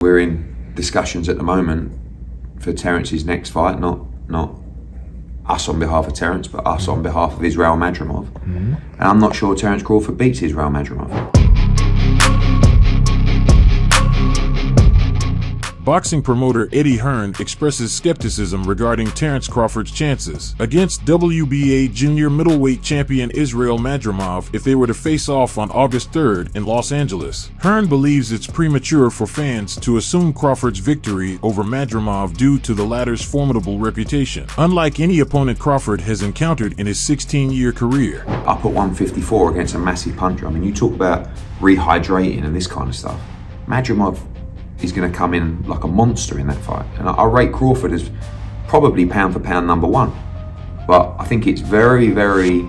We're in discussions at the moment for Terence's next fight, not us on behalf of Terence, but us on behalf of Israil Madrimov. And I'm not sure Terence Crawford beats Israil Madrimov. Boxing promoter Eddie Hearn expresses skepticism regarding Terence Crawford's chances against WBA junior middleweight champion Israil Madrimov if they were to face off on August 3rd in Los Angeles. Hearn believes it's premature for fans to assume Crawford's victory over Madrimov due to the latter's formidable reputation, unlike any opponent Crawford has encountered in his 16-year career. Up at 154 against a massive puncher. I mean, you talk about rehydrating and this kind of stuff. Madrimov is going to come in like a monster in that fight. And I rate Crawford as probably pound for pound number one. But I think it's very, very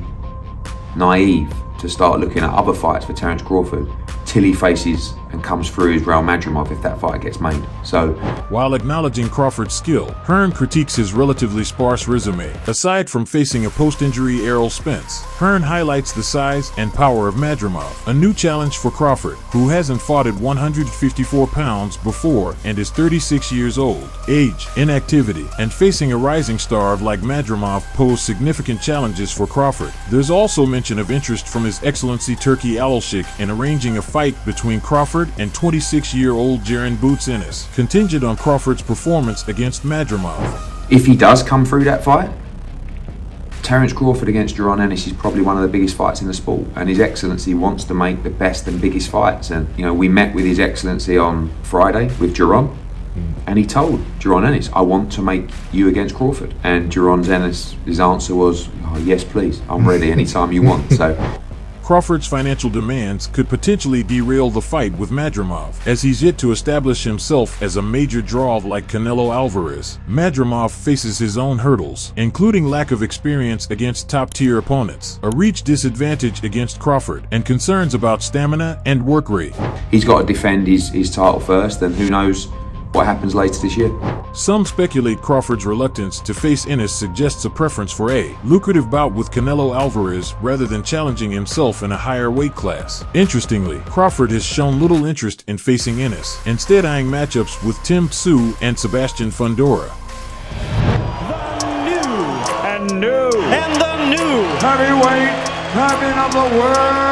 naive to start looking at other fights for Terence Crawford till he faces and comes through Israil Madrimov if that fight gets made. So, while acknowledging Crawford's skill, Hearn critiques his relatively sparse resume. Aside from facing a post-injury Errol Spence, Hearn highlights the size and power of Madrimov, a new challenge for Crawford, who hasn't fought at 154 pounds before and is 36 years old. Age, inactivity, and facing a rising star like Madrimov pose significant challenges for Crawford. There's also mention of interest from His Excellency Turki Alashik in arranging a fight between Crawford and 26-year-old Jaron Boots Ennis, contingent on Crawford's performance against Madrimov. If he does come through that fight, Terence Crawford against Jaron Ennis is probably one of the biggest fights in the sport, and His Excellency wants to make the best and biggest fights. And you know, we met with His Excellency on Friday with Jaron, and he told Jaron Ennis, I want to make you against Crawford. And Jaron Ennis, his answer was, oh, yes please, I'm ready anytime you want. So Crawford's financial demands could potentially derail the fight with Madrimov, as he's yet to establish himself as a major draw like Canelo Alvarez. Madrimov faces his own hurdles, including lack of experience against top-tier opponents, a reach disadvantage against Crawford, and concerns about stamina and work rate. He's got to defend his title first, and who knows what happens later this year. Some speculate Crawford's reluctance to face Ennis suggests a preference for a lucrative bout with Canelo Alvarez rather than challenging himself in a higher weight class. Interestingly, Crawford has shown little interest in facing Ennis, instead eyeing matchups with Tszyu and Sebastian Fundora. The new heavyweight champion of the world.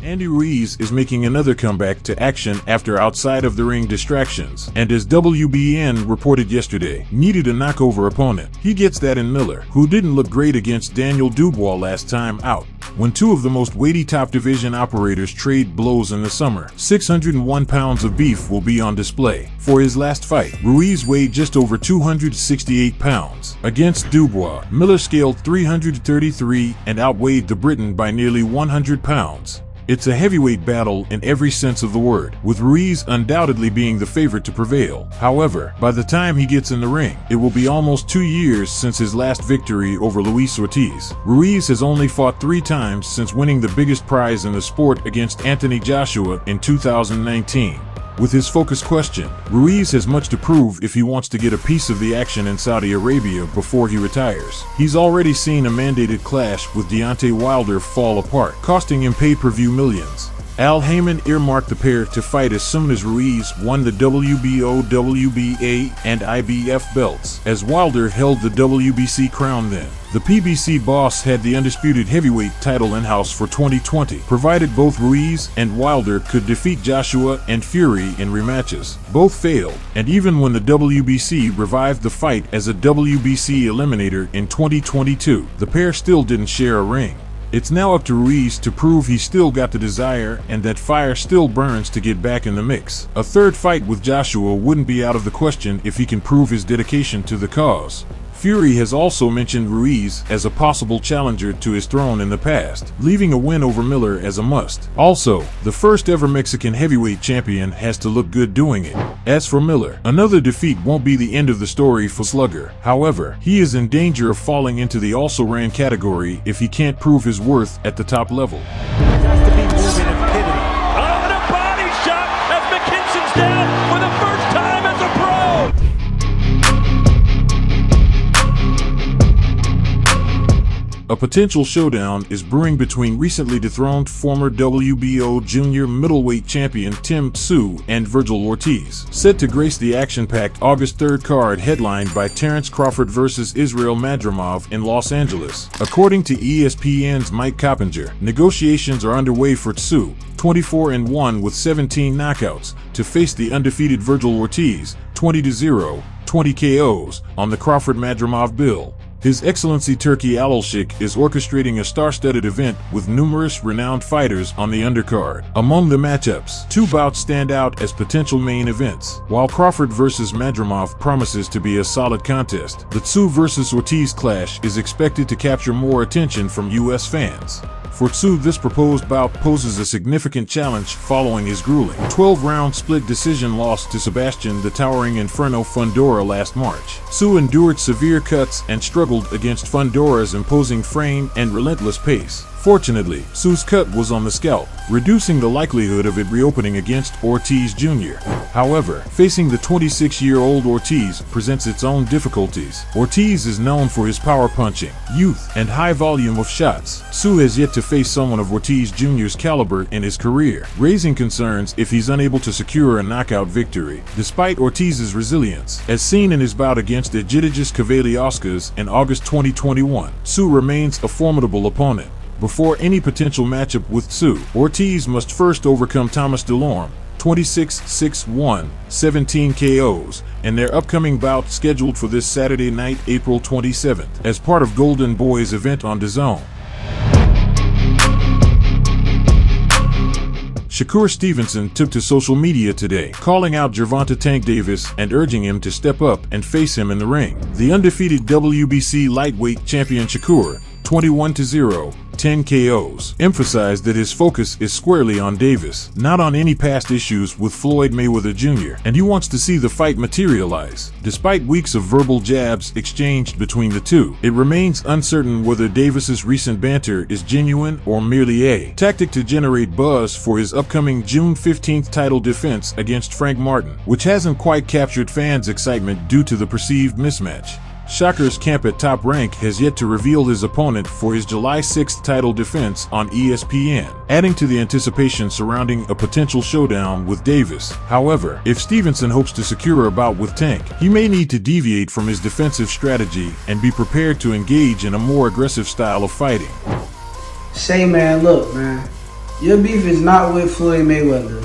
Andy Ruiz is making another comeback to action after outside-of-the-ring distractions, and as WBN reported yesterday, needed a knockover opponent. He gets that in Miller, who didn't look great against Daniel Dubois last time out. When two of the most weighty top-division operators trade blows in the summer, 601 pounds of beef will be on display. For his last fight, Ruiz weighed just over 268 pounds. Against Dubois, Miller scaled 333 and outweighed the Briton by nearly 100 pounds. It's a heavyweight battle in every sense of the word, with Ruiz undoubtedly being the favorite to prevail. However, by the time he gets in the ring, it will be almost 2 years since his last victory over Ruiz Ortiz. Ruiz has only fought 3 times since winning the biggest prize in the sport against Anthony Joshua in 2019. With his focus questioned, Ruiz has much to prove if he wants to get a piece of the action in Saudi Arabia before he retires. He's already seen a mandated clash with Deontay Wilder fall apart, costing him pay-per-view millions. Al Heyman earmarked the pair to fight as soon as Ruiz won the WBO, WBA, and IBF belts, as Wilder held the WBC crown then. The PBC boss had the undisputed heavyweight title in-house for 2020, provided both Ruiz and Wilder could defeat Joshua and Fury in rematches. Both failed, and even when the WBC revived the fight as a WBC eliminator in 2022, the pair still didn't share a ring. It's now up to Ruiz to prove he's still got the desire and that fire still burns to get back in the mix. A third fight with Joshua wouldn't be out of the question if he can prove his dedication to the cause. Fury has also mentioned Ruiz as a possible challenger to his throne in the past, leaving a win over Miller as a must. Also, the first ever Mexican heavyweight champion has to look good doing it. As for Miller, another defeat won't be the end of the story for Slugger. However, he is in danger of falling into the also-ran category if he can't prove his worth at the top level. Has to be moving and pivoting. Oh, and a body shot as McKinson's down for the first time as a pro. A potential showdown is brewing between recently dethroned former WBO junior middleweight champion Tszyu and Vergil Ortiz, set to grace the action-packed August 3rd card headlined by Terence Crawford versus Israil Madrimov in Los Angeles. According to ESPN's Mike Coppinger, negotiations are underway for Tszyu, 24-1 with 17 knockouts, to face the undefeated Vergil Ortiz, 20-0, 20 KOs, on the Crawford-Madrimov bill. His Excellency Turki Alalshik is orchestrating a star-studded event with numerous renowned fighters on the undercard. Among the matchups, 2 bouts stand out as potential main events. While Crawford vs. Madrimov promises to be a solid contest, the Tszyu vs. Ortiz clash is expected to capture more attention from U.S. fans. For Tszyu, this proposed bout poses a significant challenge following his grueling 12-round split decision loss to Sebastian the Towering Inferno Fundora last March. Tszyu endured severe cuts and struggled against Fundora's imposing frame and relentless pace. Fortunately, Tszyu's cut was on the scalp, reducing the likelihood of it reopening against Ortiz Jr. However, facing the 26-year-old Ortiz presents its own difficulties. Ortiz is known for his power punching, youth, and high volume of shots. Tszyu has yet to face someone of Ortiz Jr.'s caliber in his career, raising concerns if he's unable to secure a knockout victory. Despite Ortiz's resilience, as seen in his bout against Egidijus Kavaliauskas in August 2021, Tszyu remains a formidable opponent. Before any potential matchup with Tszyu, Ortiz must first overcome Thomas Delorme, 26-6-1, 17 KOs, in their upcoming bout scheduled for this Saturday night, April 27th, as part of Golden Boy's event on DAZN. Shakur Stevenson took to social media today, calling out Gervonta Tank Davis and urging him to step up and face him in the ring. The undefeated WBC lightweight champion Shakur, 21-0, 10 KOs, emphasized that his focus is squarely on Davis, not on any past issues with Floyd Mayweather Jr., and he wants to see the fight materialize. Despite weeks of verbal jabs exchanged between the two, it remains uncertain whether Davis's recent banter is genuine or merely a tactic to generate buzz for his upcoming June 15th title defense against Frank Martin, which hasn't quite captured fans' excitement due to the perceived mismatch. Shakur's camp at Top Rank has yet to reveal his opponent for his July 6th title defense on ESPN, adding to the anticipation surrounding a potential showdown with Davis. However, if Stevenson hopes to secure a bout with Tank, he may need to deviate from his defensive strategy and be prepared to engage in a more aggressive style of fighting. Say, man, look, man, your beef is not with Floyd Mayweather.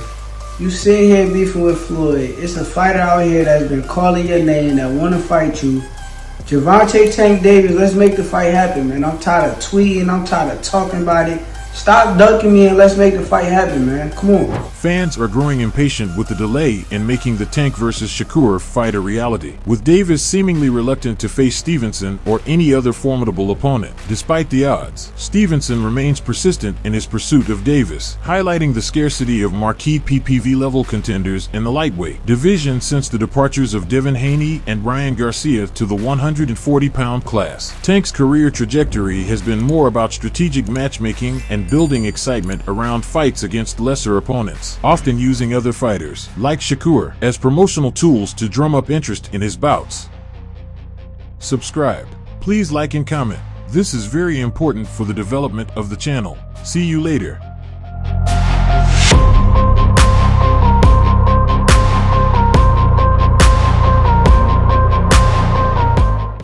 You sitting here beefing with Floyd. It's a fighter out here that's been calling your name that want to fight you. Gervonta Tank Davis, let's make the fight happen, man. I'm tired of tweeting. I'm tired of talking about it. Stop ducking me and let's make the fight happen, man. Come on. Fans are growing impatient with the delay in making the Tank vs. Shakur fight a reality, with Davis seemingly reluctant to face Stevenson or any other formidable opponent. Despite the odds, Stevenson remains persistent in his pursuit of Davis, highlighting the scarcity of marquee PPV-level contenders in the lightweight division since the departures of Devin Haney and Ryan Garcia to the 140-pound class. Tank's career trajectory has been more about strategic matchmaking and building excitement around fights against lesser opponents, often using other fighters, like Shakur, as promotional tools to drum up interest in his bouts. Subscribe. Please like and comment. This is very important for the development of the channel. See you later.